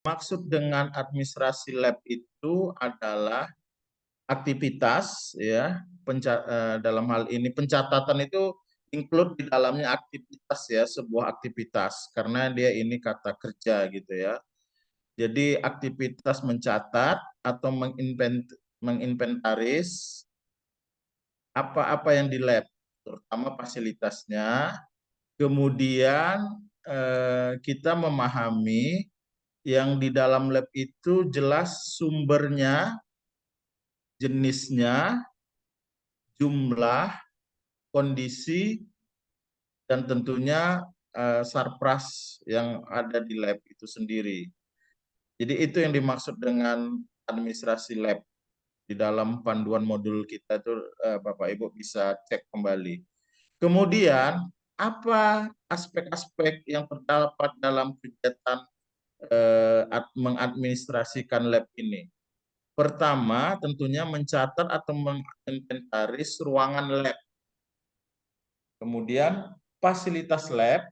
Maksud dengan administrasi lab itu adalah aktivitas ya, dalam hal ini pencatatan itu include di dalamnya aktivitas ya, sebuah aktivitas karena dia ini kata kerja gitu ya. Jadi aktivitas mencatat atau menginventaris apa-apa yang di lab, terutama fasilitasnya. Kemudian kita memahami yang di dalam lab itu jelas sumbernya, jenisnya, jumlah, kondisi, dan tentunya sarpras yang ada di lab itu sendiri. Jadi itu yang dimaksud dengan administrasi lab. Di dalam panduan modul kita itu Bapak Ibu bisa cek kembali. Kemudian apa aspek-aspek yang terdapat dalam kegiatan mengadministrasikan lab ini? Pertama, tentunya mencatat atau menginventaris ruangan lab. Kemudian fasilitas lab,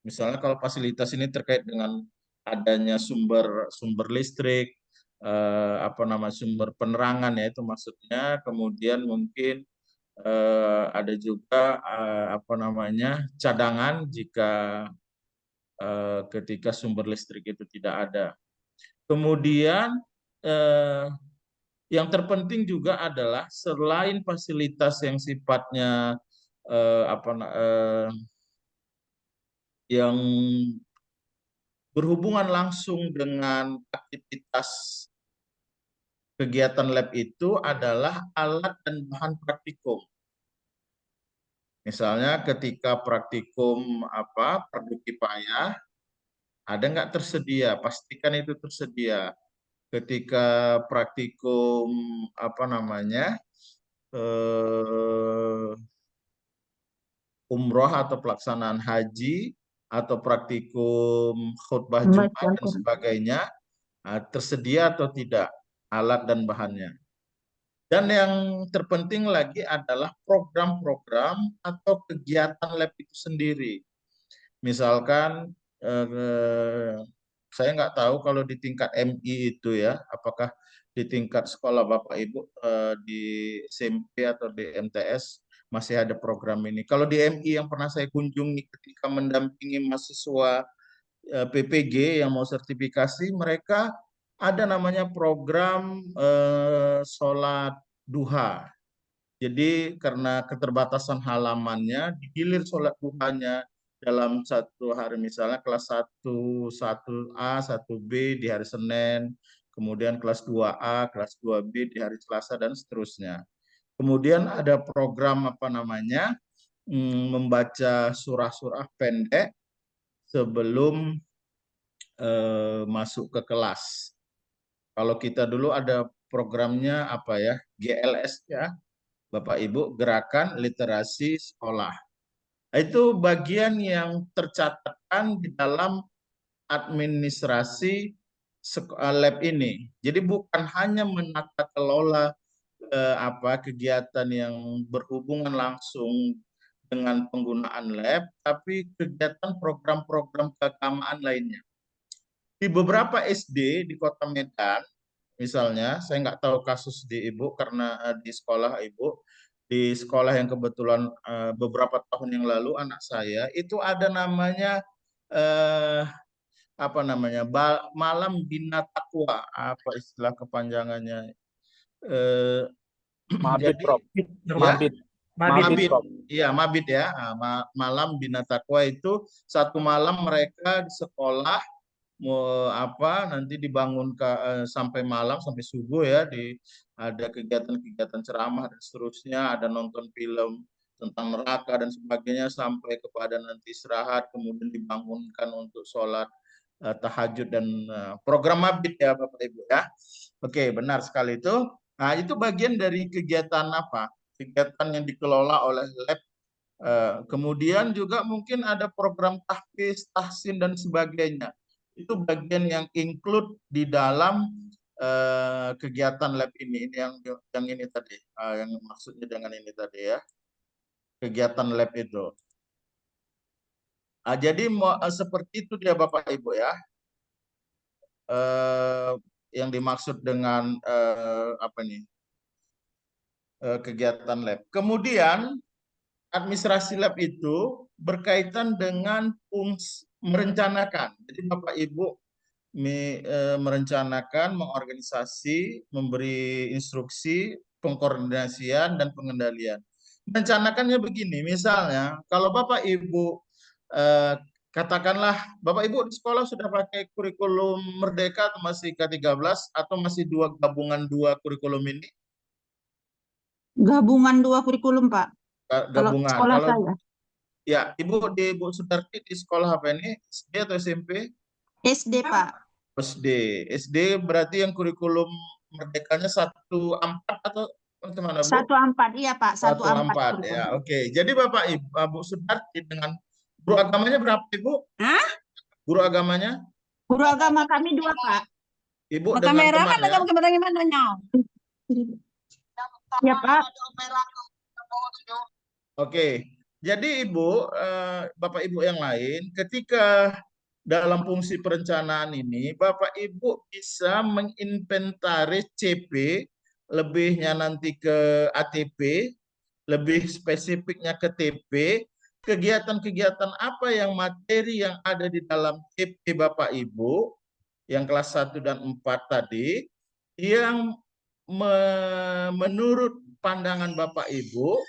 misalnya kalau fasilitas ini terkait dengan adanya sumber listrik, sumber penerangan ya itu maksudnya. Kemudian mungkin ada juga cadangan jika ketika sumber listrik itu tidak ada. Kemudian eh, yang terpenting juga adalah selain fasilitas yang sifatnya yang berhubungan langsung dengan aktivitas kegiatan lab itu adalah alat dan bahan praktikum. Misalnya ketika praktikum produksi payah, ada nggak tersedia? Pastikan itu tersedia. Ketika praktikum eh, umroh atau pelaksanaan haji atau praktikum khutbah Jumat dan sebagainya, tersedia atau tidak alat dan bahannya. Dan yang terpenting lagi adalah program-program atau kegiatan lab itu sendiri. Misalkan saya nggak tahu kalau di tingkat MI itu ya, apakah di tingkat sekolah Bapak Ibu di SMP atau di MTS masih ada program ini. Kalau di MI yang pernah saya kunjungi ketika mendampingi mahasiswa PPG yang mau sertifikasi, mereka ada namanya program sholat duha. Jadi karena keterbatasan halamannya, digilir sholat duhanya dalam satu hari, misalnya kelas 1A, 1B di hari Senin, kemudian kelas 2A, kelas 2B di hari Selasa, dan seterusnya. Kemudian ada program membaca surah-surah pendek sebelum masuk ke kelas. Kalau kita dulu ada programnya GLS ya, Bapak Ibu, Gerakan Literasi Sekolah. Itu bagian yang tercatatkan di dalam administrasi lab ini. Jadi bukan hanya menata kelola kegiatan yang berhubungan langsung dengan penggunaan lab, tapi kegiatan program-program keagamaan lainnya. Di beberapa SD di Kota Medan, misalnya, saya nggak tahu kasus di Ibu karena di sekolah Ibu, di sekolah yang kebetulan beberapa tahun yang lalu anak saya itu ada namanya eh, Malam Bina Takwa, apa istilah kepanjangannya? Eh, Mabit, jadi Prof. ya Mabit. Mabit. Mabit, Mabit, Prof. iya Mabit ya. Malam Bina Takwa itu satu malam mereka di sekolah mau nanti dibangun sampai malam sampai subuh ya, ada kegiatan-kegiatan ceramah dan seterusnya, ada nonton film tentang neraka dan sebagainya sampai kepada nanti istirahat, kemudian dibangunkan untuk sholat tahajud dan program mabit ya Bapak Ibu ya. Oke, benar sekali itu. Nah, itu bagian dari kegiatan kegiatan yang dikelola oleh lab. Kemudian juga mungkin ada program tahfiz, tahsin dan sebagainya. Itu bagian yang include di dalam kegiatan lab ini. Ini yang ini tadi, yang maksudnya dengan ini tadi ya, kegiatan lab itu. Jadi seperti itu dia Bapak Ibu ya. eh, yang dimaksud dengan apa nih kegiatan lab. Kemudian administrasi lab itu berkaitan dengan fungsi merencanakan. Jadi Bapak Ibu merencanakan, mengorganisasi, memberi instruksi, pengkoordinasian dan pengendalian. Merencanakannya begini, misalnya kalau Bapak Ibu katakanlah Bapak Ibu di sekolah sudah pakai kurikulum Merdeka atau masih K13 atau masih gabungan dua kurikulum ini? Gabungan dua kurikulum, Pak. Kalau Gabungan. sekolah Kalau saya. ya, Ibu Sudarti di sekolah apa ini? SD atau SMP? SD, Pak. SD. SD berarti yang kurikulum merdekanya 1-4 atau bagaimana, Bu? 1-4, iya Pak. 1-4 1-4 ya. kurikulum. Oke. Jadi Bapak Ibu Sudarti dengan guru agamanya berapa, Ibu? Hah? Guru agamanya? Guru agama kami 2, Pak. Ibu Mata dengan merah teman kan ya? gimana nyau? Ya, Pak. Oke. Jadi Ibu, Bapak Ibu yang lain, ketika dalam fungsi perencanaan ini, Bapak Ibu bisa menginventaris CP, lebihnya nanti ke ATP, lebih spesifiknya ke TP, kegiatan-kegiatan apa yang materi yang ada di dalam TP Bapak Ibu, yang kelas 1 dan 4 tadi, yang menurut pandangan Bapak Ibu,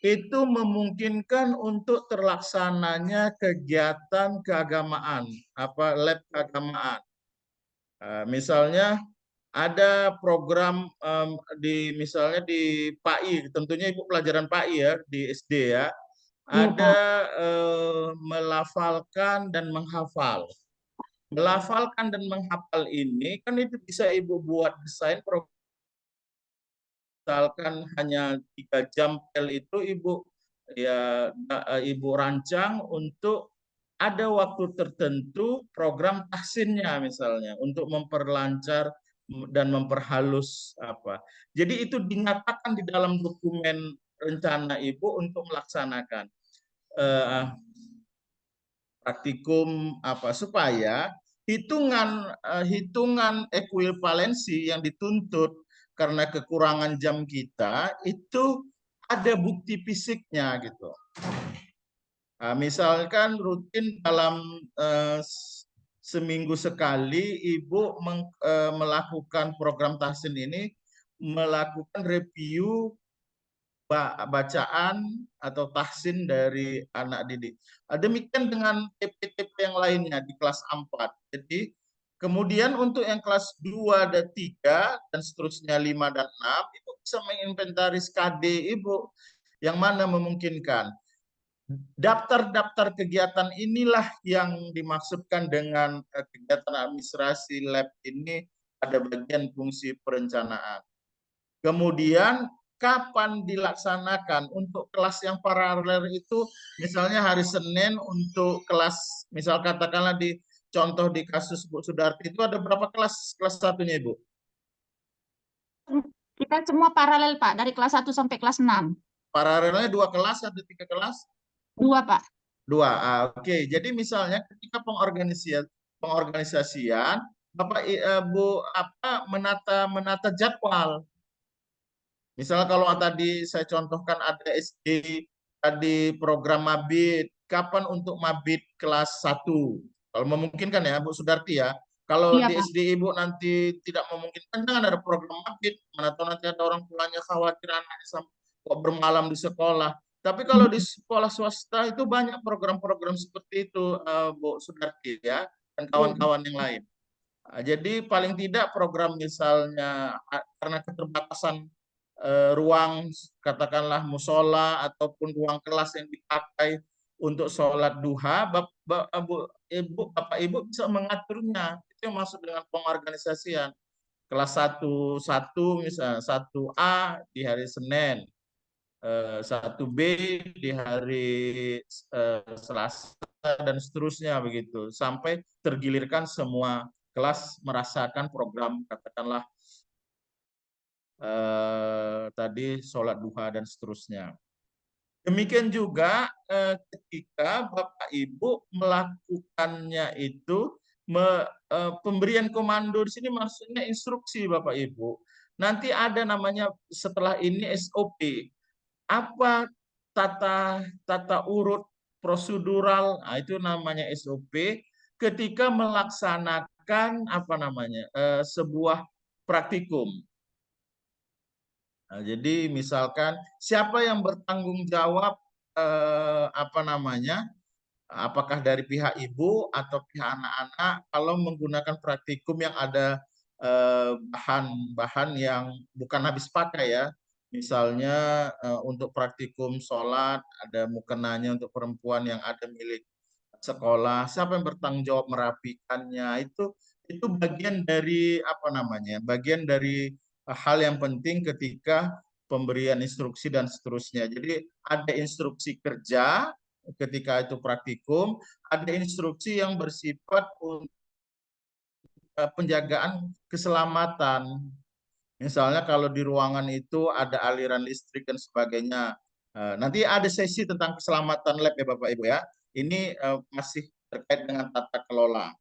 itu memungkinkan untuk terlaksananya kegiatan keagamaan, lab keagamaan. Misalnya ada program misalnya di PAI, tentunya Ibu pelajaran PAI ya di SD ya. Ada melafalkan dan menghafal. Melafalkan dan menghafal ini kan itu bisa Ibu buat desain program. Misalkan hanya 3 jam pel itu Ibu rancang untuk ada waktu tertentu program tahsinnya misalnya untuk memperlancar dan memperhalus apa. Jadi itu dinyatakan di dalam dokumen rencana Ibu untuk melaksanakan praktikum apa supaya hitungan ekuivalensi yang dituntut karena kekurangan jam kita itu ada bukti fisiknya gitu. Nah, misalkan rutin dalam seminggu sekali Ibu melakukan program tahsin ini, melakukan review bacaan atau tahsin dari anak didik. Demikian dengan TP-TP yang lainnya di kelas 4. Jadi kemudian untuk yang kelas 2 dan 3 dan seterusnya 5 dan 6 Ibu bisa menginventaris KD Ibu yang mana memungkinkan. Daftar-daftar kegiatan inilah yang dimaksudkan dengan kegiatan administrasi lab ini pada bagian fungsi perencanaan. Kemudian kapan dilaksanakan untuk kelas yang paralel itu, misalnya hari Senin untuk kelas, misal katakanlah di contoh di kasus Bu Sudarti itu ada berapa kelas satunya Ibu? Kita semua paralel Pak, dari kelas 1 sampai kelas 6. Paralelnya 2 kelas atau 3 kelas? 2 Pak. 2. Oke. Jadi misalnya ketika pengorganisasian Bapak Bu menata jadwal. Misalnya kalau tadi saya contohkan ada SD, tadi program mabit, kapan untuk mabit kelas 1? Kalau memungkinkan ya Bu Sudarti ya. Kalau Iya, di Pak. SD Ibu nanti tidak memungkinkan, jangan ada program mabit. Mana tahu nanti ada orang tuanya khawatir anaknya kok bermalam di sekolah. Tapi kalau di sekolah swasta itu banyak program-program seperti itu, Bu Sudarti ya, dan kawan-kawan yang lain. Jadi paling tidak program misalnya karena keterbatasan ruang katakanlah musola ataupun ruang kelas yang dipakai untuk sholat duha, Bapak Ibu bisa mengaturnya. Itu yang maksud dengan pengorganisasian. Kelas 1 misalnya 1A di hari Senin, 1B di hari Selasa dan seterusnya begitu sampai tergilirkan semua kelas merasakan program katakanlah tadi sholat duha dan seterusnya. Demikian juga ketika Bapak Ibu melakukannya itu pemberian komando di sini maksudnya instruksi Bapak Ibu. Nanti ada namanya setelah ini SOP. Apa tata urut prosedural, nah, itu namanya SOP ketika melaksanakan apa namanya sebuah praktikum. Nah, jadi misalkan siapa yang bertanggung jawab apa namanya, apakah dari pihak ibu atau pihak anak-anak kalau menggunakan praktikum yang ada bahan-bahan yang bukan habis pakai ya. Misalnya untuk praktikum sholat ada mukenanya untuk perempuan yang ada milik sekolah, siapa yang bertanggung jawab merapikannya, itu bagian dari apa namanya, bagian dari hal yang penting ketika pemberian instruksi dan seterusnya. Jadi ada instruksi kerja ketika itu praktikum, ada instruksi yang bersifat untuk penjagaan keselamatan. Misalnya kalau di ruangan itu ada aliran listrik dan sebagainya. Nanti ada sesi tentang keselamatan lab ya Bapak Ibu ya. Ini masih terkait dengan tata kelola.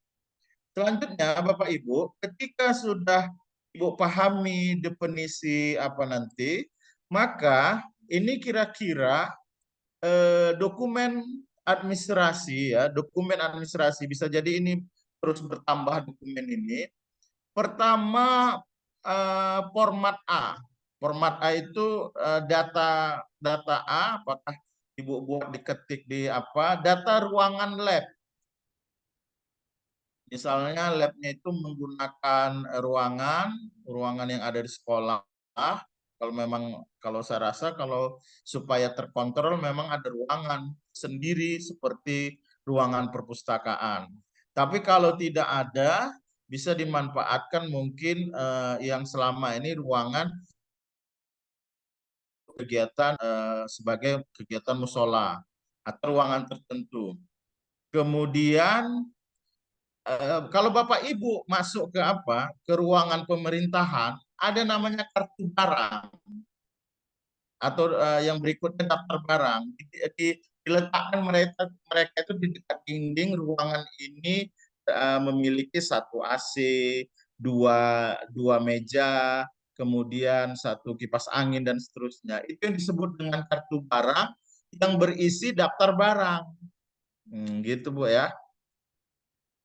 Selanjutnya Bapak Ibu, ketika sudah Ibu pahami definisi apa nanti, maka ini kira-kira dokumen administrasi ya, dokumen administrasi bisa jadi ini terus bertambah dokumen ini. Pertama format A. Format A itu data A, apakah Ibu buat diketik di apa? Data ruangan lab. Misalnya labnya itu menggunakan ruangan yang ada di sekolah. Kalau saya rasa kalau supaya terkontrol memang ada ruangan sendiri seperti ruangan perpustakaan. Tapi kalau tidak ada, bisa dimanfaatkan mungkin yang selama ini ruangan kegiatan sebagai kegiatan musola atau ruangan tertentu. Kemudian kalau Bapak Ibu masuk ke apa? Ke ruangan pemerintahan, ada namanya kartu barang atau yang berikutnya daftar barang. Diletakkan mereka itu di dekat dinding ruangan ini memiliki satu AC, dua meja, kemudian satu kipas angin dan seterusnya. Itu yang disebut dengan kartu barang yang berisi daftar barang. Gitu Bu ya.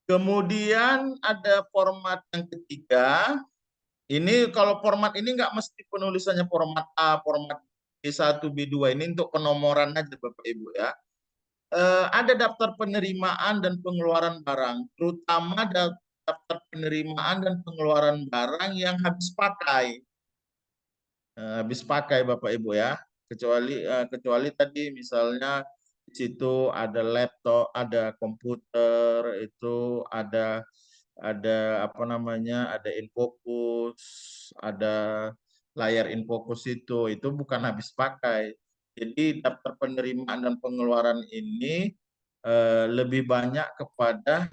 Kemudian ada format yang ketiga. Ini kalau format ini nggak mesti penulisannya format A, format B1, B2. Ini untuk penomoran aja Bapak Ibu ya. Ada daftar penerimaan dan pengeluaran barang, terutama daftar penerimaan dan pengeluaran barang yang habis pakai. Habis pakai Bapak Ibu ya. Kecuali tadi misalnya di situ ada laptop, ada komputer, itu ada apa namanya, ada infocus, ada layar infocus itu bukan habis pakai. Jadi daftar penerimaan dan pengeluaran ini lebih banyak kepada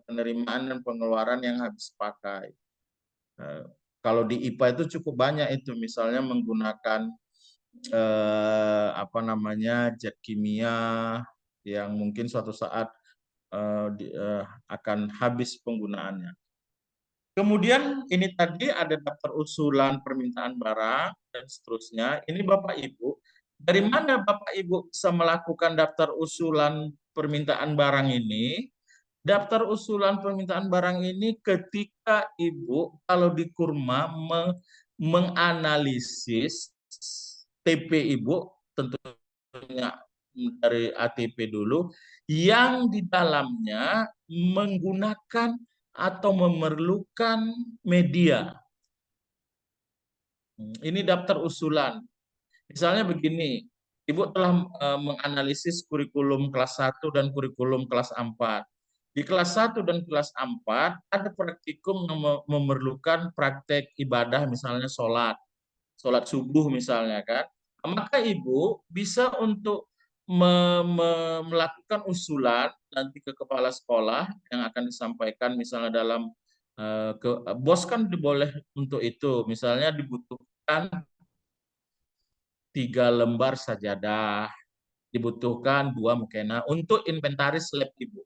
penerimaan dan pengeluaran yang habis pakai. Kalau di IPA itu cukup banyak itu, misalnya menggunakan apa namanya zat kimia yang mungkin suatu saat akan habis penggunaannya. Kemudian ini tadi ada daftar usulan permintaan barang dan seterusnya. Ini Bapak Ibu, dari mana Bapak Ibu bisa melakukan daftar usulan permintaan barang ini? Daftar usulan permintaan barang ini ketika Ibu kalau di Kurma menganalisis TP Ibu, tentunya dari ATP dulu, yang di dalamnya menggunakan atau memerlukan media. Ini daftar usulan. Misalnya begini, Ibu telah menganalisis kurikulum kelas 1 dan kurikulum kelas 4. Di kelas 1 dan kelas 4 ada praktikum yang memerlukan praktek ibadah, misalnya sholat subuh misalnya kan. Maka Ibu bisa untuk melakukan usulan nanti ke kepala sekolah yang akan disampaikan misalnya dalam bos kan boleh untuk itu, misalnya dibutuhkan 3 lembar sajadah, dibutuhkan 2 mukena untuk inventaris lab Ibu.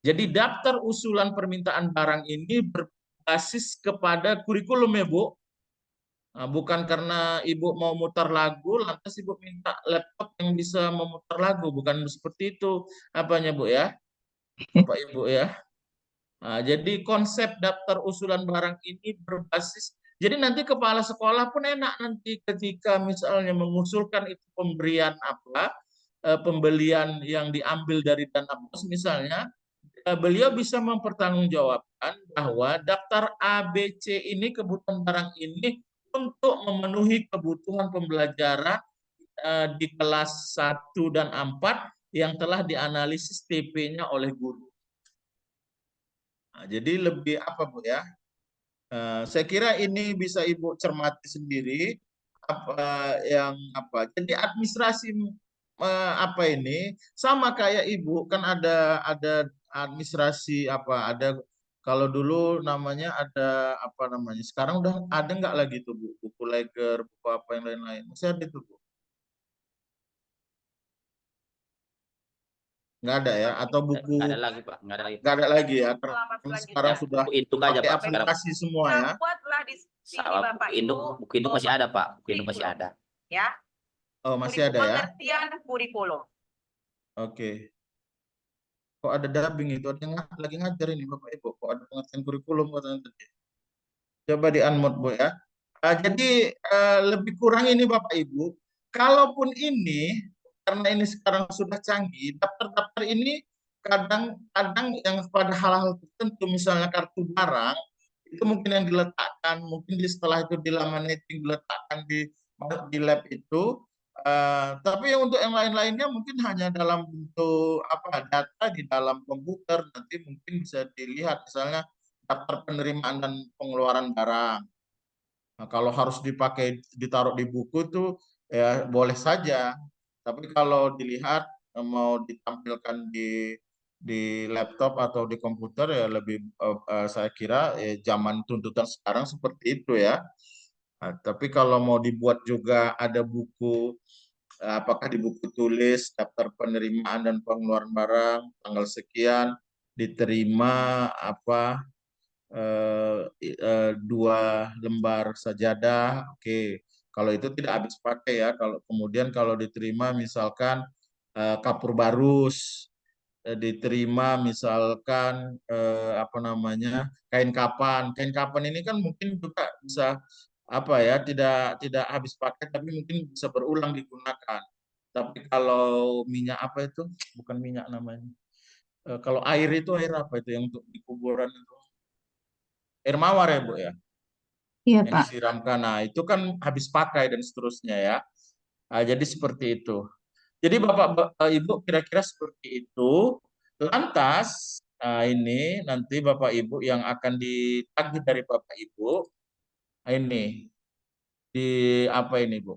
Jadi daftar usulan permintaan barang ini berbasis kepada kurikulum ya Bu. Nah, bukan karena Ibu mau mutar lagu, lantas Ibu minta laptop yang bisa memutar lagu. Bukan seperti itu apanya Bu ya, Bapak Ibu ya. Nah, jadi konsep daftar usulan barang ini berbasis, jadi nanti kepala sekolah pun enak nanti ketika misalnya mengusulkan itu pemberian apa, pembelian yang diambil dari dana bos misalnya, beliau bisa mempertanggungjawabkan bahwa daftar A, B, C ini kebutuhan barang ini untuk memenuhi kebutuhan pembelajaran di kelas 1 dan 4 yang telah dianalisis TP-nya oleh guru. Nah, jadi lebih apa Bu ya? Saya kira ini bisa Ibu cermati sendiri apa yang apa. Jadi administrasi apa ini sama kayak Ibu kan ada administrasi apa ada kalau dulu namanya ada apa namanya sekarang udah ada nggak lagi tuh Bu buku leger buku apa yang lain-lain masih ada tuh Bu nggak ada ya atau buku Nggak ada lagi Pak, nggak ada lagi. nggak ada lagi ya karena sekarang sudah Buku induk aja pakai Pak sekarang. aplikasi semua ya. Buatlah di sini Bapak buku induk masih ada Pak, buku induk masih ada. Ya. Oh masih ada ya. Pengertian kurikulum. Oke. Kok ada dubbing itu? Ada yang lagi ngajar ini Bapak Ibu. Kok ada pengertian kurikulum katanya tadi. Coba di unmute Bu ya. Jadi lebih kurang ini Bapak Ibu. Kalaupun ini, karena ini sekarang sudah canggih, daftar-daftar ini kadang-kadang yang pada hal-hal tertentu, misalnya kartu barang, itu mungkin yang diletakkan, mungkin setelah itu dilaminating, diletakkan di lab itu, tapi untuk yang lain-lainnya mungkin hanya dalam bentuk apa data di dalam komputer nanti mungkin bisa dilihat misalnya daftar penerimaan dan pengeluaran barang. Nah, kalau harus dipakai ditaruh di buku itu ya boleh saja. Tapi kalau dilihat mau ditampilkan di laptop atau di komputer ya lebih saya kira zaman tuntutan sekarang seperti itu ya. Nah, tapi kalau mau dibuat juga ada buku apakah di buku tulis daftar penerimaan dan pengeluaran barang tanggal sekian diterima apa 2 lembar sajadah, oke. Kalau itu tidak habis pakai ya. Kalau kemudian kalau diterima misalkan kapur barus, diterima misalkan apa namanya kain kapan ini kan mungkin juga bisa apa ya tidak habis pakai tapi mungkin bisa berulang digunakan. Tapi kalau minyak apa itu bukan minyak namanya. Kalau air itu air apa itu yang untuk di kuburan itu? Air mawar ya Bu ya? Iya, Yang Pak. disiramkan. Nah, itu kan habis pakai dan seterusnya ya. Nah, jadi seperti itu. Jadi Bapak Ibu kira-kira seperti itu. Lantas ini nanti Bapak Ibu yang akan ditagih dari Bapak Ibu ini di apa ini Bu?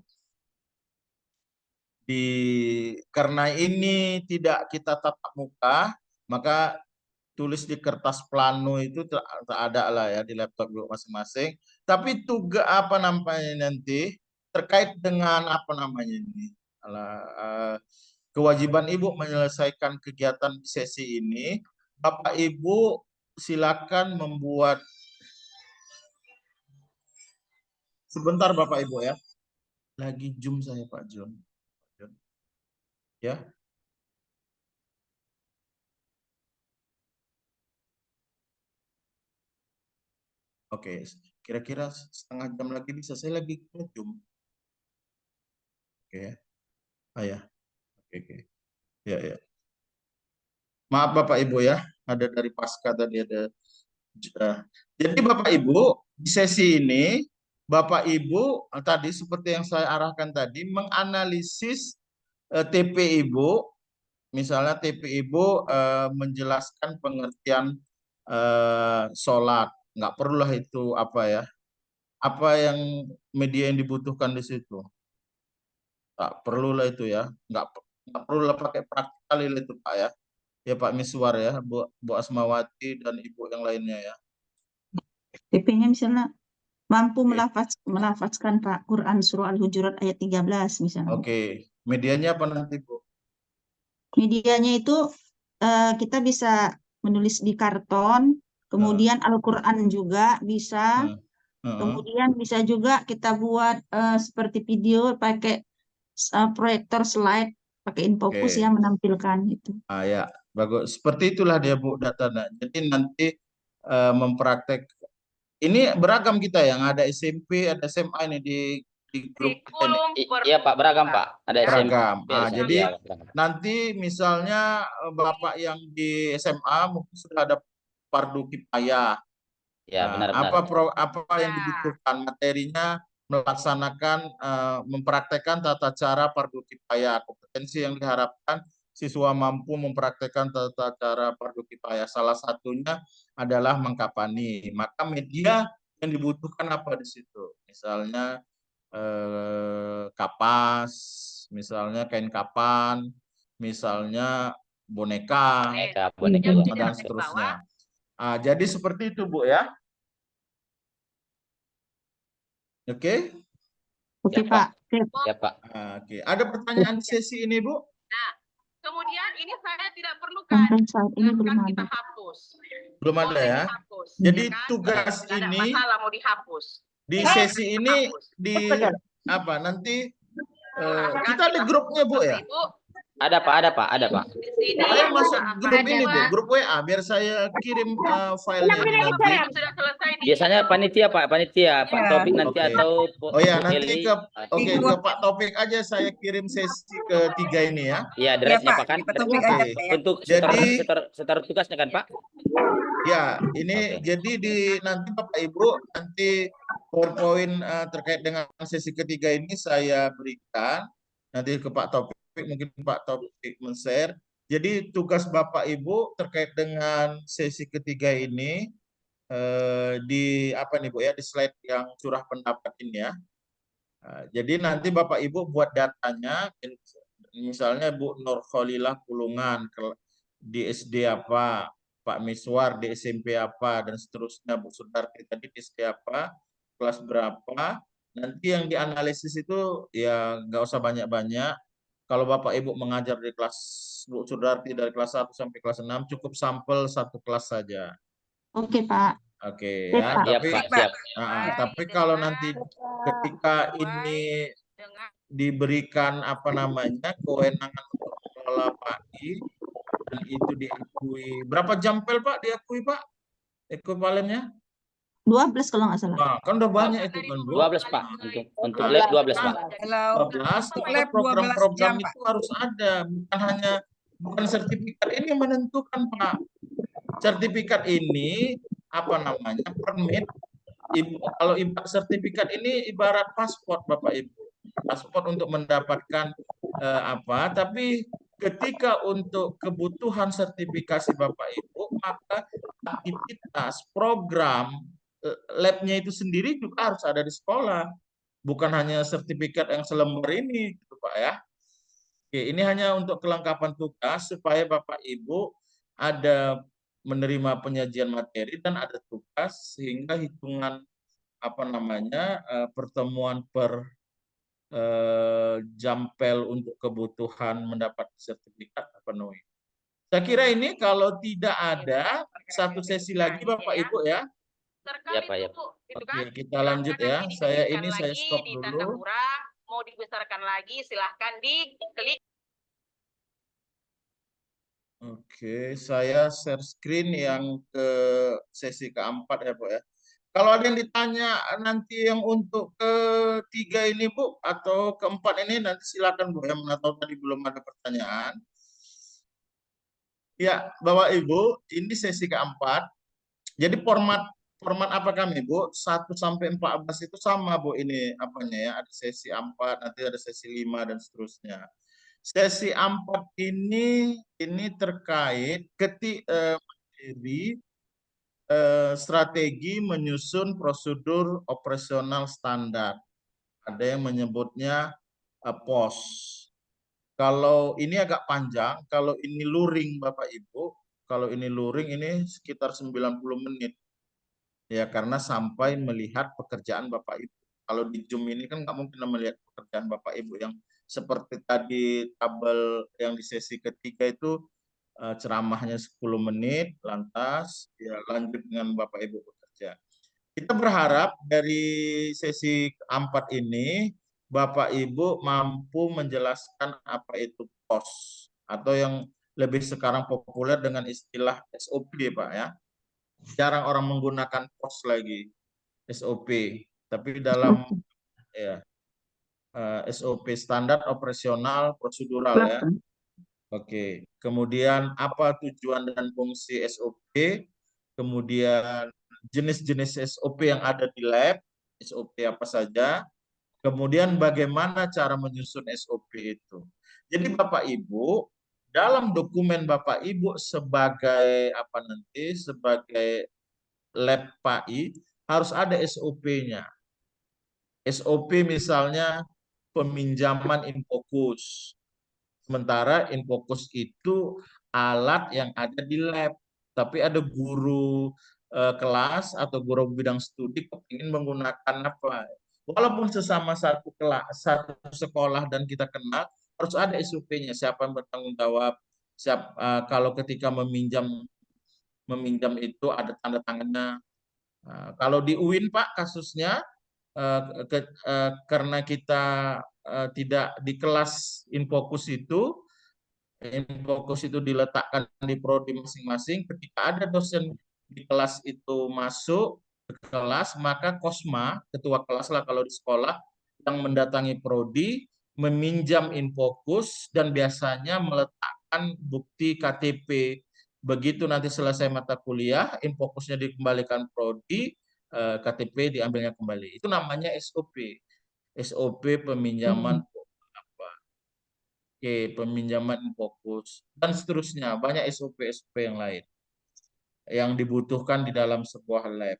Karena ini tidak kita tatap muka, maka tulis di kertas plano itu tak ada lah ya di laptop masing-masing. Tapi tugas apa namanya nanti terkait dengan apa namanya ini kewajiban Ibu menyelesaikan kegiatan di sesi ini, Bapak Ibu silakan membuat sebentar Bapak Ibu ya. Lagi Zoom saya Pak John. Ya. Oke, kira-kira setengah jam lagi bisa. Saya lagi Zoom. Oke ya. Ya. Oke. Ya, ya. Maaf Bapak Ibu ya, ada dari Pasca tadi ada. Jadi Bapak Ibu, di sesi ini Bapak Ibu tadi seperti yang saya arahkan tadi menganalisis TP Ibu, misalnya TP Ibu menjelaskan pengertian sholat, nggak perlulah itu apa ya, apa yang media yang dibutuhkan di situ, nggak perlulah itu ya, nggak perlulah pakai praktikal itu Pak ya. Ya Pak Miswar ya, Bu Asmawati dan Ibu yang lainnya ya. TP-nya misalnya mampu melafazkan Pak Quran surah Al-Hujurat ayat 13 misalnya. Oke, medianya apa nanti Bu? Medianya itu kita bisa menulis di karton, kemudian Al-Quran juga bisa, kemudian bisa juga kita buat seperti video pakai proyektor slide, pakai infocus Oke. yang menampilkan itu. Ya, bagus. Seperti itulah dia Bu datanya. Jadi nanti mempraktek. Ini beragam kita yang ada SMP, ada SMA ini di grup kita ini. Kurikulum Iya Pak, beragam Pak. Ada SMP. Beragam. Jadi Iya, beragam. nanti misalnya Bapak yang di SMA mungkin sudah ada fardu kifayah. Ya, benar-benar. Apa yang dibutuhkan materinya melaksanakan mempraktekkan tata cara fardu kifayah. Kompetensi yang diharapkan siswa mampu mempraktekkan tata cara fardu kifayah. Salah satunya adalah mengkapani. Maka media yang dibutuhkan apa di situ? Misalnya kapas, misalnya kain kapan, misalnya boneka, Boneka ya. dan seterusnya. Jadi seperti itu Bu ya. Oke. Oke Ya, Pak. Ya Pak. Oke. Ada pertanyaan di sesi ini Bu? Nah, kemudian ini saya tidak perlukan Sampai saat ini belum kan ada. kita hapus. Belum ada Boleh ya. dihapus, Jadi ya kan? tugas Nggak ada ini masalah mau dihapus. di sesi ini di apa nanti kita ada grupnya Bu ya. Ibu, Ada Pak. di sini Saya masuk grup ini Bu, Pak. grup WA biar saya kirim filenya ini nanti. Sudah selesai nih. Biasanya panitia Pak Topik nanti Oke. atau Oh ya, Bu nanti Heli. ke Pak Topik aja saya kirim sesi ketiga ini ya. Iya, address-nya Pak, Pak kan. Pak Topik aja, Oke. Pak, ya. Untuk Jadi- setar tugasnya kan Pak? Ya, ini jadi nanti Bapak Ibu nanti PowerPoint terkait dengan sesi ketiga ini saya berikan nanti ke Pak Topik, mungkin Pak Topik men-share. Jadi tugas Bapak Ibu terkait dengan sesi ketiga ini di apa nih Bu ya, di slide yang curah pendapat ini ya. Jadi nanti Bapak Ibu buat datanya, misalnya Bu Nur Khalilah Pulungan di SD apa, Pak Miswar di SMP apa, dan seterusnya, Bu Sudarti tadi di SD apa, kelas berapa. Nanti yang dianalisis itu ya nggak usah banyak-banyak. Kalau Bapak Ibu mengajar di kelas, Bu Sudarti dari kelas 1 sampai kelas 6, cukup sampel satu kelas saja. Oke Pak. Oke Siap, ya, Pak. Siap tapi Pak, siap. tapi kalau nanti ketika ini Dengan diberikan apa namanya kewenangan untuk mengelola PAI dan itu diakui berapa jampel Pak diakui Pak ekuivalennya? 12 kalau nggak salah. Nah, kan udah banyak itu kan Bu. 12 Pak. Untuk lab 12 Pak. Kalau 12 untuk tapi lab 12 program-program jam, Pak. itu harus ada, bukan sertifikat ini yang menentukan Pak. Sertifikat ini apa namanya permit. Kalau sertifikat ini ibarat paspor Bapak Ibu, paspor untuk mendapatkan tapi ketika untuk kebutuhan sertifikasi Bapak Ibu, maka aktivitas program labnya itu sendiri juga harus ada di sekolah, bukan hanya sertifikat yang selembar ini, gitu Pak ya. Oke, ini hanya untuk kelengkapan tugas supaya Bapak Ibu ada menerima penyajian materi dan ada tugas sehingga hitungan apa namanya pertemuan per jampel untuk kebutuhan mendapat sertifikat terpenuhi. Saya kira ini kalau tidak ada satu sesi lagi Bapak Ibu ya. Ya, Pak, ya. Itu Oke, kan. kita lanjut ya. Silahkan Saya dikecilkan stop lagi di tanda dulu. kurang, mau dibesarkan lagi silahkan diklik. Oke, saya share screen yang ke sesi keempat ya Pak ya. Kalau ada yang ditanya nanti yang untuk ketiga ini Bu atau keempat ini nanti silakan Bu, yang atau tadi belum ada pertanyaan. Ya, Bapak Ibu, ini sesi keempat. Jadi format apa kami Bu? 1 sampai 14 itu sama Bu ini apanya ya. Ada sesi 4, nanti ada sesi 5 dan seterusnya. Sesi 4 ini terkait materi strategi menyusun prosedur operasional standar. Ada yang menyebutnya POS. Kalau ini agak panjang, kalau ini luring Bapak Ibu, kalau ini luring ini sekitar 90 menit. Ya, karena sampai melihat pekerjaan Bapak Ibu. Kalau di Zoom ini kan nggak mungkin melihat pekerjaan Bapak Ibu yang seperti tadi tabel yang di sesi ketiga itu ceramahnya 10 menit, lantas ya lanjut dengan Bapak Ibu bekerja. Kita berharap dari sesi keempat ini Bapak Ibu mampu menjelaskan apa itu POS atau yang lebih sekarang populer dengan istilah SOP, Pak ya. Jarang orang menggunakan POS lagi, SOP. Tapi dalam ya SOP standar operasional prosedural ya. Oke. Kemudian apa tujuan dan fungsi SOP? Kemudian jenis-jenis SOP yang ada di lab, SOP apa saja? Kemudian bagaimana cara menyusun SOP itu? Jadi Bapak Ibu, dalam dokumen Bapak Ibu sebagai apa nanti sebagai lab PAI harus ada SOP-nya. SOP misalnya peminjaman Infocus. Sementara Infocus itu alat yang ada di lab, tapi ada guru kelas atau guru bidang studi ingin menggunakan apa? Walaupun sesama satu kelas, satu sekolah dan kita kenal, harus ada SOP-nya. Siapa yang bertanggung jawab? Kalau ketika meminjam itu ada tanda tangannya. Kalau di UIN Pak kasusnya karena kita tidak di kelas Infocus itu diletakkan di prodi masing-masing. Ketika ada dosen di kelas itu masuk ke kelas, maka Kosma, ketua kelas lah kalau di sekolah, yang mendatangi prodi, meminjam Infocus dan biasanya meletakkan bukti KTP. Begitu nanti selesai mata kuliah, Infocusnya dikembalikan prodi, KTP diambilnya kembali. Itu namanya SOP. SOP peminjaman peminjaman Infocus dan seterusnya, banyak SOP yang lain yang dibutuhkan di dalam sebuah lab,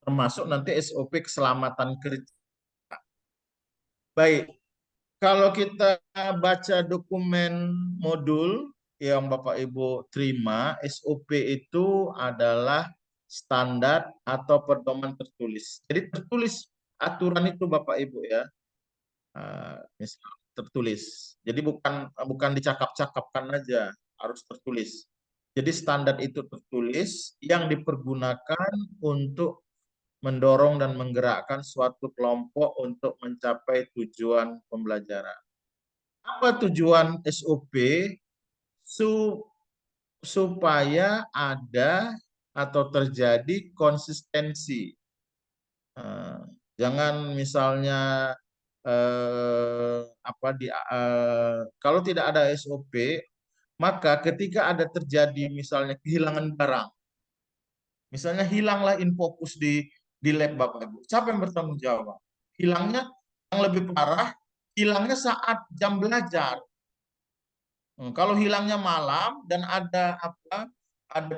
termasuk nanti SOP keselamatan kerja. Baik, kalau kita baca dokumen modul yang Bapak Ibu terima, SOP itu adalah standar atau pedoman tertulis. Jadi tertulis aturan itu Bapak Ibu ya, misalnya tertulis. Jadi bukan dicakap-cakapkan aja, harus tertulis. Jadi standar itu tertulis yang dipergunakan untuk mendorong dan menggerakkan suatu kelompok untuk mencapai tujuan pembelajaran. Apa tujuan SOP? Supaya ada atau terjadi konsistensi. Jangan misalnya kalau tidak ada SOP, maka ketika ada terjadi misalnya kehilangan barang, misalnya hilanglah Infocus di lab Bapak Ibu, siapa yang bertanggung jawab? Hilangnya yang lebih parah, hilangnya saat jam belajar. Kalau hilangnya malam dan ada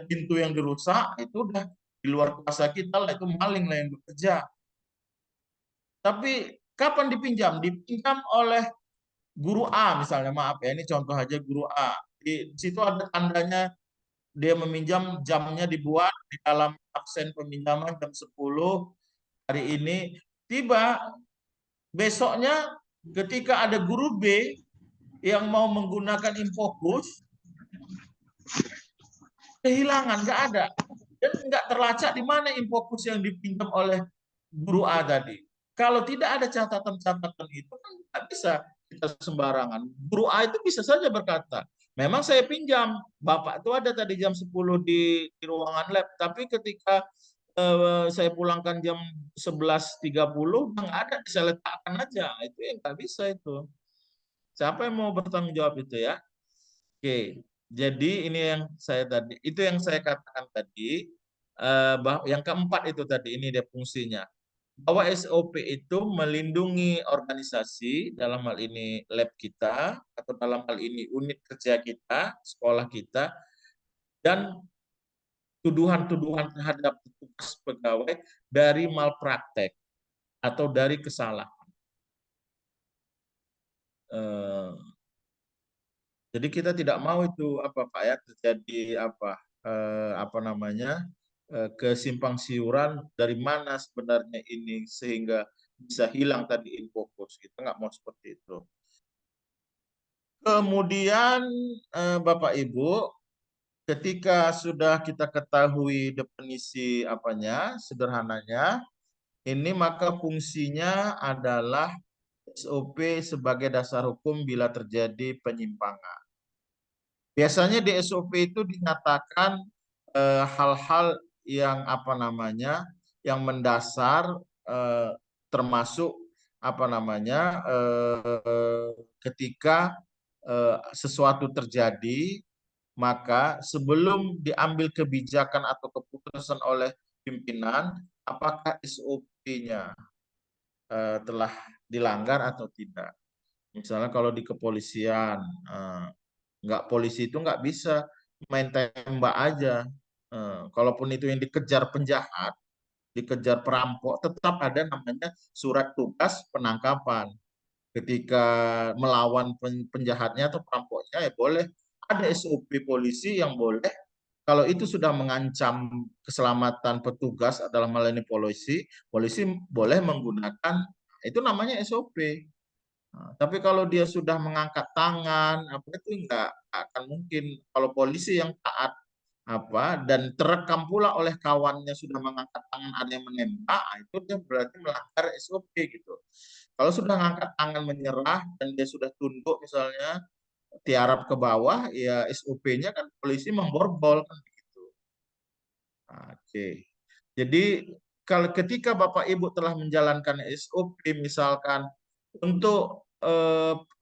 pintu yang dirusak, itu udah di luar kuasa kita lah, itu maling lah yang bekerja. Tapi kapan dipinjam? Dipinjam oleh guru A misalnya, maaf ya, ini contoh aja guru A. Di situ ada tandanya dia meminjam, jamnya dibuat di dalam absen peminjaman jam 10 hari ini. Tiba besoknya ketika ada guru B yang mau menggunakan Infocus, kehilangan, nggak ada. Dan nggak terlacak di mana Infocus yang dipinjam oleh guru A tadi. Kalau tidak ada catatan-catatan itu kan nggak bisa kita sembarangan. Guru A itu bisa saja berkata, memang saya pinjam, Bapak itu ada tadi jam 10 di ruangan lab, tapi ketika saya pulangkan jam 11.30, nggak ada, saya letakkan aja. Itu yang nggak bisa itu. Siapa yang mau bertanggung jawab itu ya? Oke, jadi ini yang saya katakan tadi. Yang keempat itu tadi, ini dia fungsinya. Bahwa SOP itu melindungi organisasi, dalam hal ini lab kita, atau dalam hal ini unit kerja kita, sekolah kita, dan tuduhan-tuduhan terhadap petugas pegawai dari malpraktek atau dari kesalahan. Jadi kita tidak mau itu Pak ya, terjadi kesimpang siuran dari mana sebenarnya ini sehingga bisa hilang tadi Infocus. Kita nggak mau seperti itu. Kemudian Bapak Ibu, ketika sudah kita ketahui definisi apanya, sederhananya, ini maka fungsinya adalah SOP sebagai dasar hukum bila terjadi penyimpangan. Biasanya di SOP itu dinyatakan hal-hal yang apa namanya, yang mendasar, termasuk apa namanya, ketika sesuatu terjadi, maka sebelum diambil kebijakan atau keputusan oleh pimpinan, apakah SOP-nya telah dilanggar atau tidak. Misalnya kalau di kepolisian, polisi itu nggak bisa main tembak aja. Kalaupun itu yang dikejar penjahat, dikejar perampok, tetap ada namanya surat tugas penangkapan. Ketika melawan penjahatnya atau perampoknya, ya boleh ada SOP polisi yang boleh. Kalau itu sudah mengancam keselamatan petugas dalam hal ini polisi boleh menggunakan, itu namanya SOP. Nah, tapi kalau dia sudah mengangkat tangan, apa itu nggak akan mungkin. Kalau polisi yang taat dan terekam pula oleh kawannya sudah mengangkat tangan, ada yang menembak, itu dia berarti melanggar SOP gitu. Kalau sudah mengangkat tangan menyerah dan dia sudah tunduk misalnya tiarap ke bawah, ya SOP-nya kan polisi memborgol kan begitu. Oke. Jadi kalau ketika Bapak Ibu telah menjalankan SOP misalkan untuk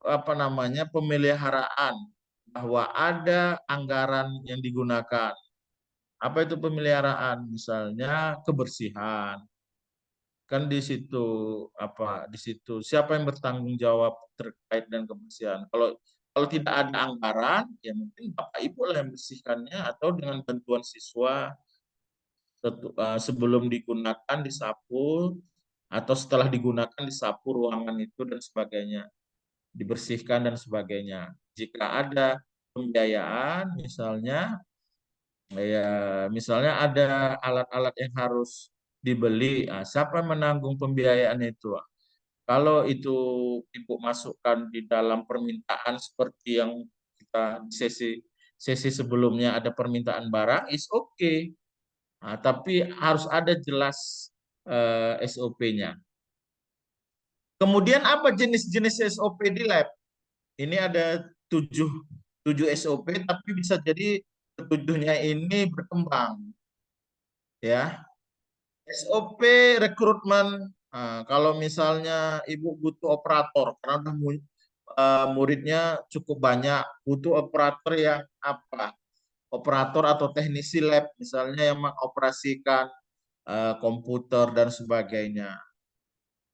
apa namanya, pemeliharaan, bahwa ada anggaran yang digunakan. Apa itu pemeliharaan? Misalnya kebersihan. Kan di situ di situ siapa yang bertanggung jawab terkait dengan kebersihan? Kalau tidak ada anggaran, ya mungkin Bapak Ibu lah yang bersihkannya atau dengan bantuan siswa sebelum digunakan disapu atau setelah digunakan disapu ruangan itu dan sebagainya, dibersihkan dan sebagainya. Jika ada pembiayaan misalnya ada alat-alat yang harus dibeli, siapa yang menanggung pembiayaan itu? Kalau itu Ibu masukkan di dalam permintaan seperti yang kita di sesi sebelumnya ada permintaan barang, is okay. Tapi harus ada jelas SOP-nya. Kemudian apa jenis-jenis SOP di lab? Ini ada 7 SOP, tapi bisa jadi ketujuhnya ini berkembang. Ya, SOP rekrutmen. Kalau misalnya Ibu butuh operator, karena muridnya cukup banyak, butuh operator yang operator atau teknisi lab, misalnya yang mengoperasikan komputer dan sebagainya.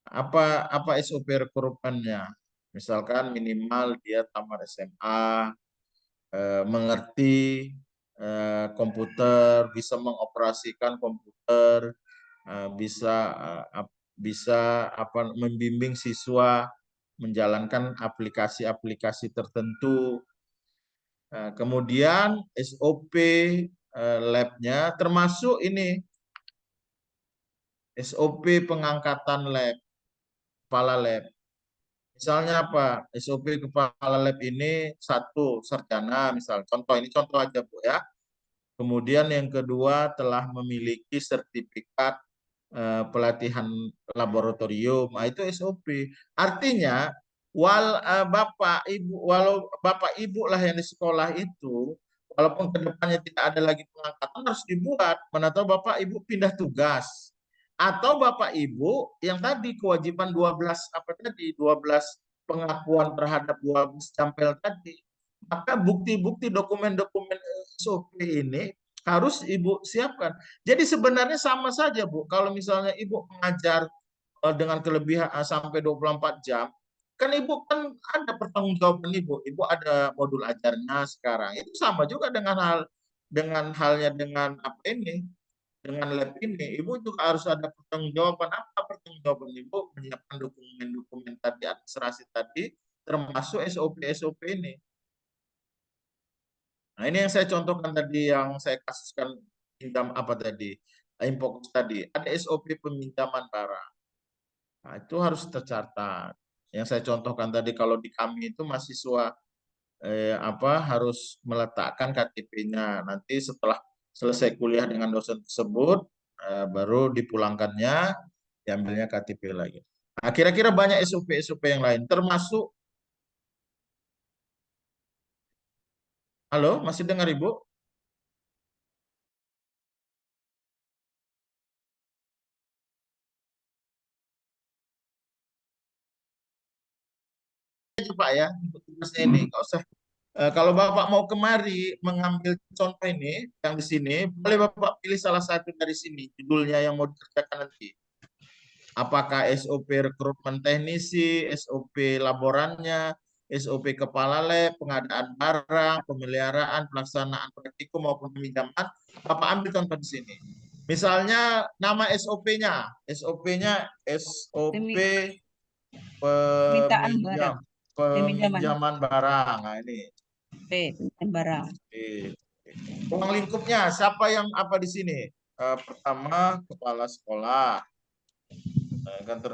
Apa SOP rekrutmennya? Misalkan minimal dia tamat SMA, mengerti komputer, bisa mengoperasikan komputer, bisa membimbing siswa menjalankan aplikasi-aplikasi tertentu. Kemudian SOP lab-nya termasuk ini SOP pengangkatan lab, kepala lab. Misalnya apa? SOP kepala lab ini 1 sarjana, misal ini contoh aja Bu ya. Kemudian yang kedua telah memiliki sertifikat pelatihan laboratorium, itu SOP. Artinya walau Bapak Ibu lah yang di sekolah itu, walaupun kedepannya tidak ada lagi pengangkatan, harus dibuat. Mana tahu Bapak Ibu pindah tugas, atau Bapak Ibu yang tadi kewajiban 12 pengakuan terhadap 12 campel tadi, maka bukti-bukti dokumen-dokumen SOP ini harus Ibu siapkan. Jadi sebenarnya sama saja Bu, kalau misalnya Ibu mengajar dengan kelebihan sampai 24 jam, kan Ibu kan ada pertanggungjawaban Ibu. Ibu ada modul ajarnya sekarang. Itu sama juga dengan halnya dengan dengan lab ini. Ibu juga harus ada pertanggungjawaban. Apa pertanggungjawaban Ibu? Menyiapkan dokumen-dokumen tadi, administrasi tadi, termasuk SOP ini. Nah, ini yang saya contohkan tadi, yang saya kasuskan pinjam Infokus tadi. Ada SOP peminjaman barang. Nah, itu harus tercatat. Yang saya contohkan tadi, kalau di kami itu mahasiswa harus meletakkan KTP-nya. Nanti setelah selesai kuliah dengan dosen tersebut, baru dipulangkannya, diambilnya KTP lagi. Nah, kira-kira banyak SOP-SOP yang lain, termasuk, halo, masih dengar Ibu? Pak ya, untuk tugasnya ini, nggak usah. Kalau Bapak mau kemari mengambil contoh ini, yang di sini, boleh Bapak pilih salah satu dari sini, judulnya yang mau dikerjakan nanti. Apakah SOP rekrutmen teknisi, SOP laborannya, SOP kepala lab, pengadaan barang, pemeliharaan, pelaksanaan praktikum maupun peminjaman, Bapak ambil contoh di sini. Misalnya nama SOP-nya, SOP-nya SOP peminjaman barang. Nah, ini. Barang. Ruang lingkupnya, siapa yang apa di sini? Pertama, kepala sekolah.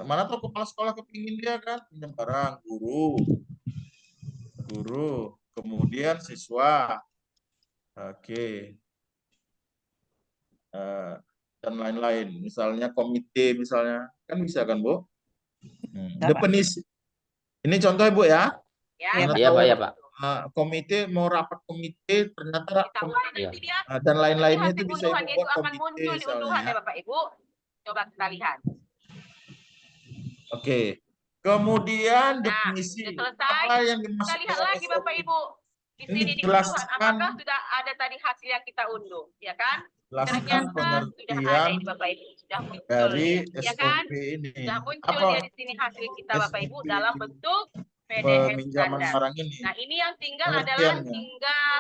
Mana tuh kepala sekolah kepingin dia kan? Pinjam barang, guru, kemudian siswa. Oke. Dan lain-lain. Misalnya komite, misalnya. Kan bisa kan, Bu? Definisi. Ini contoh Ibu ya. Iya, Pak, ya, Pak. Komite mau rapat komite ternyata dan lain-lainnya itu bisa Ibu buat komite misalnya. Bapak Ibu, coba kita lihat. Oke. Kemudian definisi apa yang Kita dimaksud lihat dengan lagi SOP? Bapak Ibu. Di Ini sini jelaskan, apakah sudah ada tadi hasil yang kita unduh, ya kan? Jelaskan Ternyata sudah ada pengertian ini Bapak Ibu, sudah muncul dari ya kan? SOP ini. Sudah muncul Apa dia di sini hasil kita Bapak Ibu SOP dalam ini? bentuk PDF Peminjaman standar. barang ini. Nah, ini yang tinggal Pengertiannya.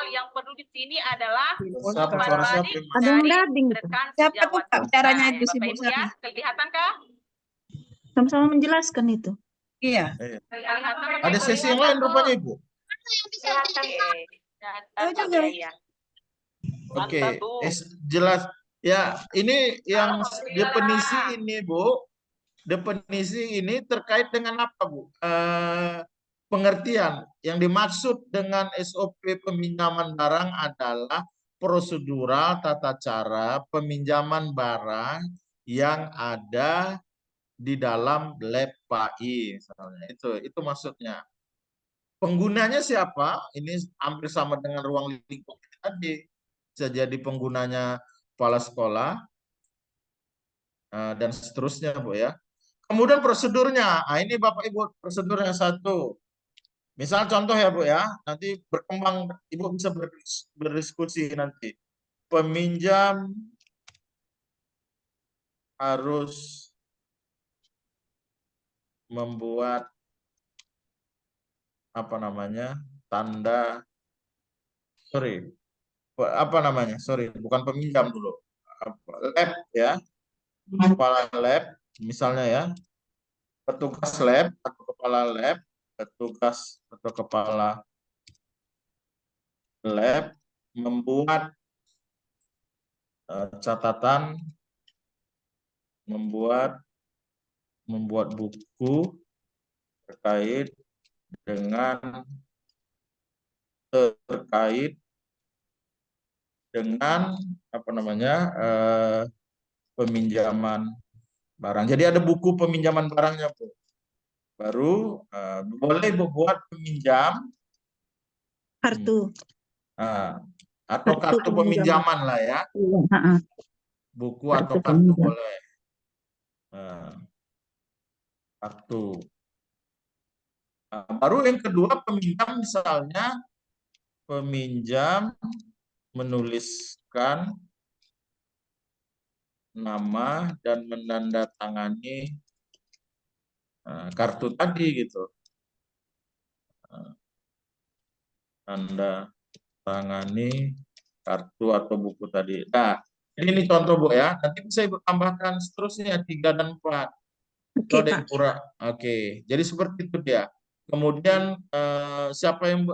yang perlu di sini adalah Siapa umpan suara balik siapa? Ada yang dari dubbing. rekan Siapa tuh sejawat Kak bicaranya kita. itu si Bapak Bu Ibu ya, Sarni? kelihatankah? Sama-sama menjelaskan itu. Iya. Kelihatan, Ada sesi yang lain rupanya Ibu. Oh, juga. Iya. Oke, Mantap, Bu. jelas. Ya, ini yang definisi ini, Bu. Definisi ini terkait dengan apa, Bu? Pengertian yang dimaksud dengan SOP peminjaman barang adalah prosedural tata cara peminjaman barang yang ada di dalam lab PAI misalnya. Itu maksudnya. Penggunanya siapa? Ini hampir sama dengan ruang lingkup tadi. Bisa jadi penggunanya kepala sekolah dan seterusnya, Bu ya. Kemudian prosedurnya. Nah, ini Bapak Ibu prosedur yang satu. Misal contoh ya Bu ya, nanti berkembang Ibu bisa berdiskusi nanti. Peminjam harus membuat apa namanya? Bukan peminjam dulu. Lab ya. Kepala lab misalnya ya. Petugas lab atau kepala lab, petugas atau kepala lab membuat catatan, membuat buku terkait dengan apa namanya peminjaman barang. Jadi ada buku peminjaman barangnya, Bu. Baru boleh buat peminjam Kartu. Atau kartu peminjaman lah ya. Buku atau kartu boleh. Kartu. Baru yang kedua peminjam misalnya peminjam menuliskan nama dan menandatangani kartu tadi gitu. Tanda tangani kartu atau buku tadi. Nah, ini contoh Bu ya. Nanti bisa Ibu tambahkan seterusnya 3 dan 4. Oke, jadi seperti itu dia. Kemudian siapa yang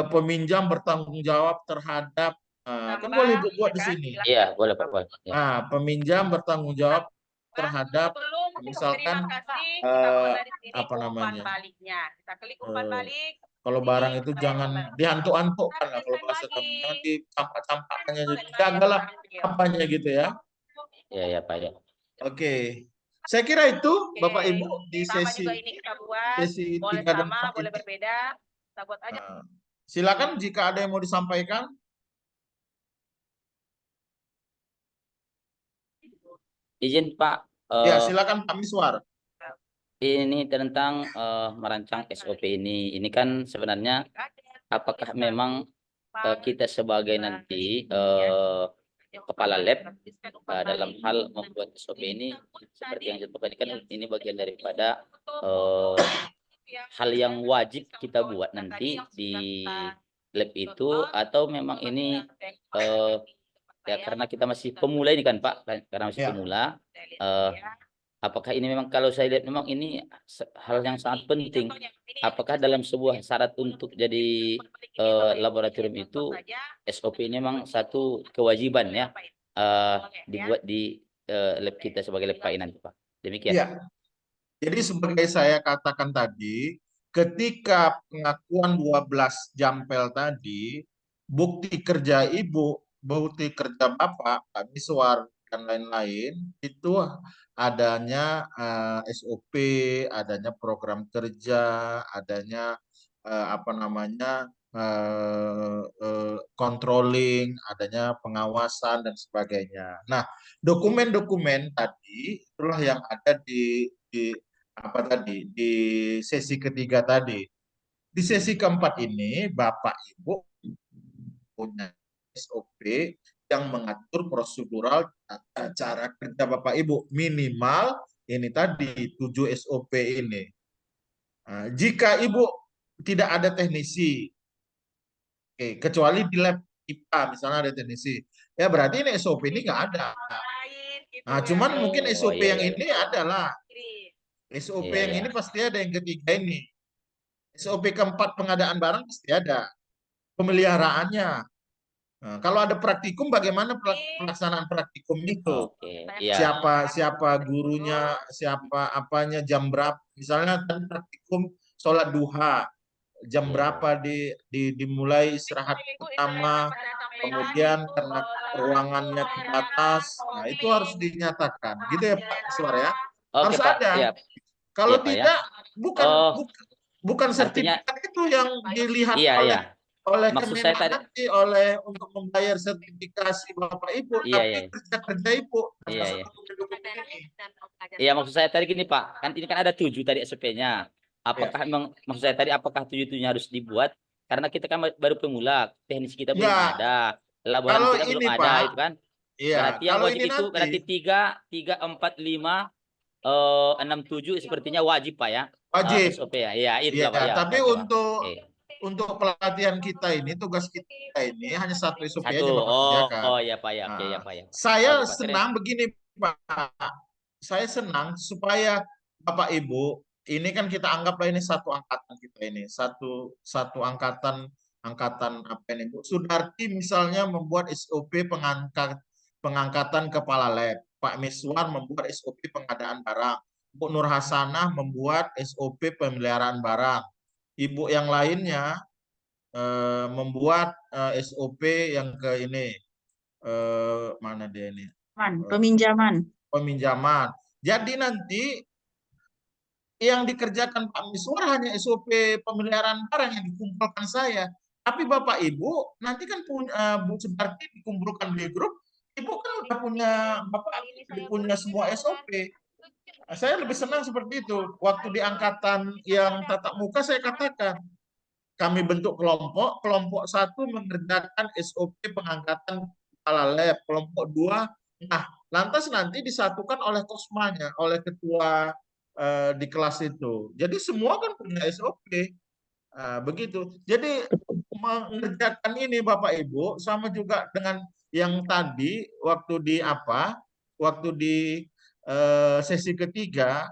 peminjam bertanggung jawab terhadap kan boleh buat di sini. Iya, boleh Pak. Boleh. Ya. Nah, peminjam bertanggung jawab terhadap misalkan apa namanya? Baliknya. Kita klik umpan balik. Kalau barang itu jangan dihantuk-hantukkan lah, kalau bahasa kami, jangan dicampak-campakkannya, jagalah apanya gitu ya. Ya, ya Pak ya. Oke, saya kira itu Bapak Oke. Ibu di Sama sesi juga ini kita buat, sesi boleh 3 dan sama, 4 boleh ini. berbeda. Kita buat aja. Nah, silakan jika ada yang mau disampaikan. Izin Pak, Ya, silakan Pak Miswar. ini tentang merancang SOP ini. Ini kan sebenarnya apakah memang kita sebagai nanti kepala lab dalam hal membuat SOP ini seperti yang disebutkan kan ini bagian daripada hal yang wajib kita buat nanti di lab itu, atau memang ini ya karena kita masih pemula ini kan Pak, karena masih Ya. pemula, apakah ini memang, kalau saya lihat memang ini hal yang sangat penting. Apakah dalam sebuah syarat untuk jadi laboratorium itu SOP ini memang satu kewajiban ya dibuat di lab kita sebagai lab KI nanti Pak. Demikian. Ya. Jadi sebagai saya katakan tadi, ketika pengakuan 12 jampel tadi, bukti kerja Ibu, bukti kerja Bapak, Pak Miswar, dan lain-lain, itu adanya SOP, adanya program kerja, adanya controlling, adanya pengawasan, dan sebagainya. Nah, dokumen-dokumen tadi itulah yang ada di di sesi ketiga tadi. Di sesi keempat ini Bapak Ibu punya SOP yang mengatur prosedural cara kerja Bapak Ibu, minimal ini tadi 7 SOP ini. Nah, jika Ibu tidak ada teknisi, kecuali di lab IPA misalnya ada teknisi, ya berarti ini SOP ini nggak ada. Nah, cuman mungkin SOP yang ini adalah SOP yang ini pasti ada, yang ketiga ini. SOP keempat pengadaan barang pasti ada. Pemeliharaannya. Nah, kalau ada praktikum, bagaimana pelaksanaan praktikum itu? Siapa gurunya, siapa apanya, jam berapa? Misalnya praktikum sholat duha, jam berapa dimulai istirahat utama, kemudian karena ruangannya terbatas, nah itu harus dinyatakan, gitu ya Pak Iswar ya. Harus ada. Kalau tidak, bukan sertifikat itu yang dilihat oleh Kemenhan nanti, untuk membayar sertifikasi Bapak Ibu, tapi kerja Ibu. Iya, maksud saya tadi gini Pak, kan ini kan ada 7 tadi SOP-nya. Apakah memang, maksud saya tadi, apakah 7-nya harus dibuat? Karena kita kan baru pemula, teknis kita belum ada, laboran kita belum ada, itu kan. Berarti yang wajib itu berarti 3, 4, 5, 6, 7 sepertinya wajib Pak ya. Wajib. SOP ya. Iya, itulah Pak ya. Tapi untuk pelatihan kita ini, tugas kita ini hanya satu SOP aja Bapak kerjakan. Oh iya Pak ya. Iya Pak ya. Saya senang begini Pak. Saya senang supaya Bapak Ibu, ini kan kita anggaplah ini satu angkatan kita ini, satu angkatan apa ini Bu? Sudarti misalnya membuat SOP pengangkatan kepala lab, Pak Miswar membuat SOP pengadaan barang, Bu Nur Hasanah membuat SOP pemeliharaan barang, Ibu yang lainnya membuat SOP yang ke ini, mana dia ini? Peminjaman. Jadi nanti yang dikerjakan Pak Miswar hanya SOP pemeliharaan barang yang dikumpulkan saya. Tapi Bapak Ibu nanti kan Bu Sudarti dikumpulkan di grup, Ibu kan udah punya, Bapak punya semua SOP. Saya lebih senang seperti itu. Waktu di angkatan yang tatap muka saya katakan, kami bentuk kelompok 1 mengerjakan SOP pengangkatan kepala lab, kelompok 2, nah lantas nanti disatukan oleh kosmanya, oleh ketua di kelas itu. Jadi semua kan punya SOP. Begitu. Jadi mengerjakan ini Bapak Ibu sama juga dengan yang tadi waktu di sesi ketiga,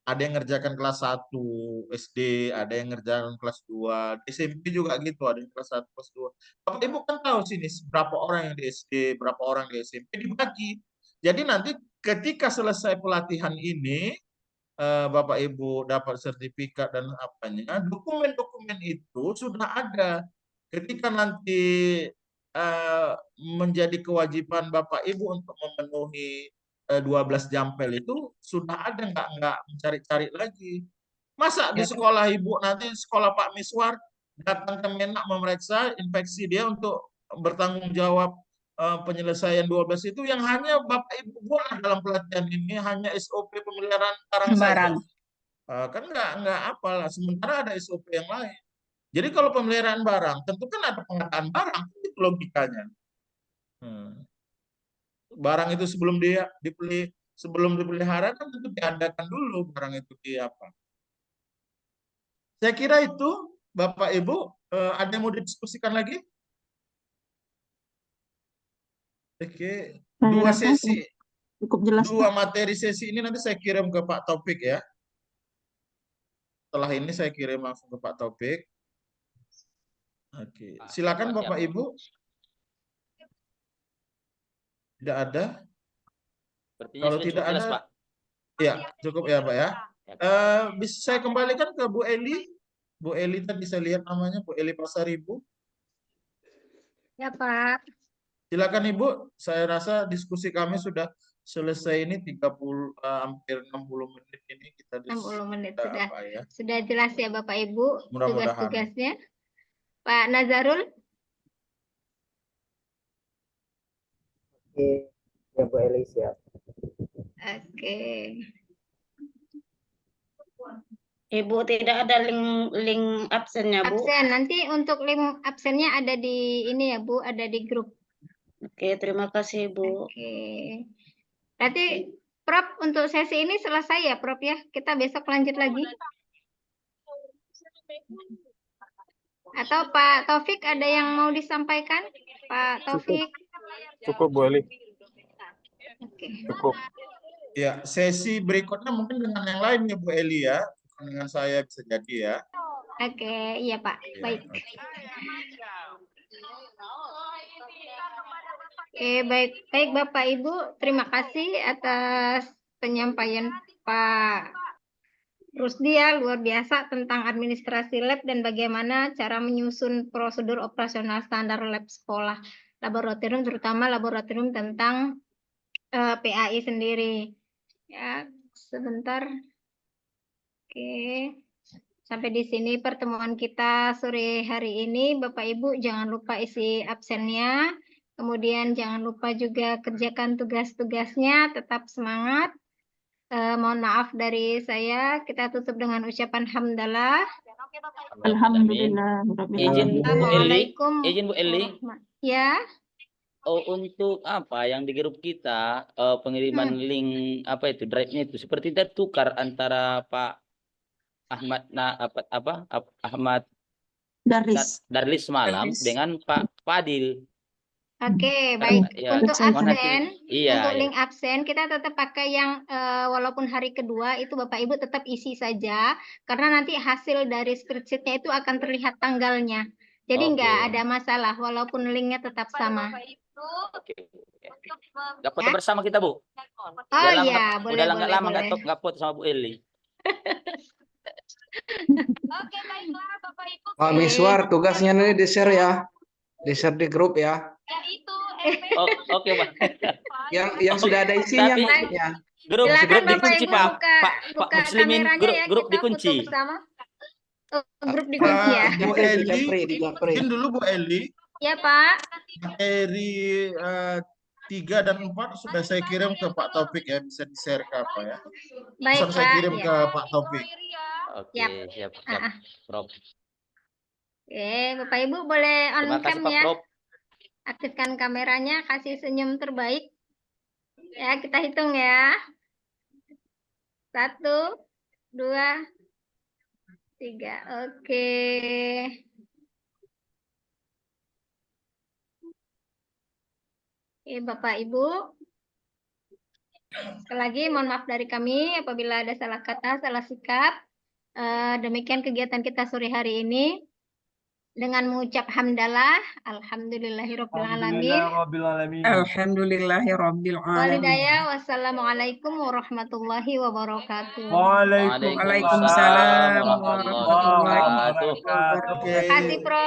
ada yang ngerjakan kelas 1 SD, ada yang ngerjakan kelas 2, di SMP juga gitu, ada yang kelas 1, kelas 2. Bapak Ibu kan tahu sini berapa orang yang di SD, berapa orang di SMP, dibagi. Jadi nanti ketika selesai pelatihan ini, Bapak Ibu dapat sertifikat dan apanya, dokumen-dokumen itu sudah ada. Ketika nanti menjadi kewajiban Bapak Ibu untuk memenuhi 12 jampel itu sudah ada, nggak mencari-cari lagi. Masa di sekolah Ibu nanti sekolah Pak Miswar datang ke Menak memeriksa infeksi dia untuk bertanggung jawab penyelesaian 12 itu yang hanya Bapak Ibu buat dalam pelatihan ini hanya SOP pemeliharaan barang saja. Barang. Kan nggak apalah, sementara ada SOP yang lain. Jadi kalau pemeliharaan barang, tentu kan ada pengadaan barang, itu logikanya. Barang itu sebelum dia sebelum dipelihara kan tentu diadakan dulu barang itu di apa. Saya kira itu, Bapak Ibu, ada yang mau didiskusikan lagi? Oke, Saya rasa cukup jelas, dua Pak. materi sesi ini nanti saya kirim ke Pak Taufik ya. Setelah ini saya kirim langsung ke Pak Taufik. Oke, silakan Bapak Ibu. Tidak ada? Kalau tidak jelas, ada, Pak. ya cukup ya Pak ya. Bisa saya kembalikan ke Bu Eli. Bu Eli tadi saya lihat namanya, Bu Eli Pasaribu. Ya, Pak. Silakan Ibu, saya rasa diskusi kami sudah selesai ini 30 hampir 60 menit ini kita 60 menit sudah sudah. apa ya. Sudah jelas ya Bapak Ibu Mudah-mudahan. tugas-tugasnya. Pak Nazarul? Oke, ya Bu Eli siap. Oke. Ibu tidak ada link absennya, Bu. Absen, nanti untuk link absennya ada di ini ya Bu, ada di grup. Oke, terima kasih, Bu. Oke. Berarti Prof untuk sesi ini selesai ya Prof ya? Kita besok lanjut lagi. Atau Pak Taufik ada yang mau disampaikan? Pak Taufik? Cukup Bu Eli. Oke. Cukup. Ya, sesi berikutnya mungkin dengan yang lain ya Bu Eli ya. Bukan dengan saya bisa jadi ya. Oke, iya Pak. Ya, Baik. oke. Oke, baik. Baik Bapak Ibu, terima kasih atas penyampaian Pak Rusdi ya, luar biasa tentang administrasi lab dan bagaimana cara menyusun prosedur operasional standar lab sekolah laboratorium, terutama laboratorium tentang PAI sendiri. Ya, sebentar. Oke. Sampai di sini pertemuan kita sore hari ini. Bapak Ibu jangan lupa isi absennya. Kemudian jangan lupa juga kerjakan tugas-tugasnya. Tetap semangat. Mohon maaf dari saya. Kita tutup dengan ucapan hamdalah. Alhamdulillah. Izin Bu Eli. Assalamualaikum. Izin Bu Eli. Ya. Oh, untuk apa yang di grup kita pengiriman link apa itu drive-nya itu seperti tertukar antara Pak Ahmad Ahmad Darlis semalam dengan Pak Fadil. Oke, baik. Ya, untuk absen, iya, untuk link absen kita tetap pakai yang walaupun hari kedua itu Bapak Ibu tetap isi saja karena nanti hasil dari spreadsheet-nya itu akan terlihat tanggalnya. Jadi nggak ada masalah walaupun linknya tetap sama. Nggak foto bersama kita Bu. Oh iya, boleh. Udah nggak lama nggak foto sama Bu Eli. Oke, baiklah Bapak Ibu. Pak Miswar, tugasnya nanti di-share ya. Di-share di grup ya. Ya itu. Oke, Pak. Yang sudah ada isinya Tapi- maksudnya. Grup dikunci, Pak. Pak Muslimin grup dikunci. Grup dikunci ya. Bu Eli, di Japri. izin dulu Bu Eli. Ya Pak. Materi 3 dan 4 sudah saya kirim ke Pak Taufik ya, bisa di-share ke apa ya. Baik Bisa saya Pak. kirim Ya. ke Pak Taufik. Oke, siap, Prof. Oke, Bapak Ibu boleh on Terima kasih cam Pak ya. Prof. Aktifkan kameranya, kasih senyum terbaik. Ya, kita hitung ya. 1, 2, 3. Oke. Oke, Bapak Ibu. Sekali lagi mohon maaf dari kami apabila ada salah kata, salah sikap. Demikian kegiatan kita sore hari ini. dengan mengucap hamdalah, alhamdulillahirobbilalamin. Alhamdulillahirobbilalamin. Walidaya, wassalamualaikum warahmatullahi wabarakatuh. Waalaikumsalam warahmatullahi wabarakatuh. Terima kasih, Prof.